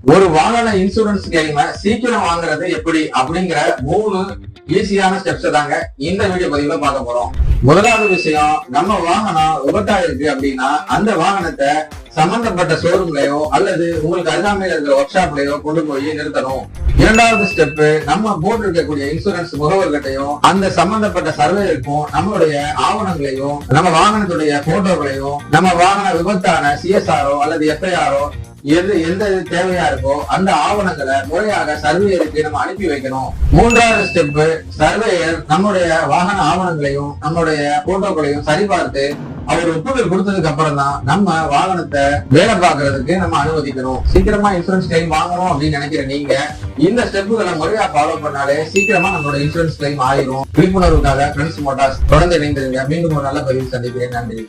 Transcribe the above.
ஒரு வாகன இன்சூரன்ஸ் கிளைம சீக்கிரம் வாங்குறது எப்படி அப்படிங்கிற 3 ஈஸியான ஸ்டெப்ஸ் தாங்க இந்த வீடியோ பதிவுல பார்க்க போறோம். முதலாவது விஷயம், நம்ம வாகனம் விபத்தாயிருக்கு அப்படின்னா அந்த வாகனத்தை சம்பந்தப்பட்ட ஷோரூம்லயோ அல்லது உங்களுக்கு அருகாமையில் இருக்கிற ஒர்க் ஷாப்லயோ கொண்டு போய் நிறுத்தணும். இரண்டாவது ஸ்டெப், நம்ம போட்டு இருக்கக்கூடிய இன்சூரன்ஸ் முகவர்கிட்டையும் அந்த சம்பந்தப்பட்ட சர்வேயருக்கும் நம்மளுடைய ஆவணங்களையும் நம்ம வாகனத்துடைய போட்டோகளையும் நம்ம வாகன விபத்தான சிஎஸ்ஆரோ அல்லது எஃப்ஐஆரோ எந்த தேவையா இருக்கோ அந்த ஆவணங்களை முறையாக சர்வேயருக்கு நம்ம அனுப்பி வைக்கணும். மூன்றாவது ஸ்டெப், சர்வேயர் நம்முடைய வாகன ஆவணங்களையும் நம்மளுடைய போட்டோக்களையும் சரிபார்த்து அவர் ஒப்புதல் கொடுத்ததுக்கு அப்புறம் தான் நம்ம வாகனத்தை வேலை பார்க்கறதுக்கு நம்ம அனுமதிக்கணும். சீக்கிரமா இன்சூரன்ஸ் கிளைம் வாங்கணும் அப்படின்னு நினைக்கிற நீங்க இந்த ஸ்டெப்புகளை முறையா ஃபாலோ பண்ணாலே சீக்கிரமா நம்மளோட இன்சூரன்ஸ் கிளைம் ஆயிரும். விழிப்புணர்வுக்காக ஃப்ரெண்ட்ஸ் மோட்டார்ஸ் தொடர்ந்து இணைந்திருங்க. மீண்டும் ஒரு நல்ல பதிவு சந்திக்கிறேன். நன்றி.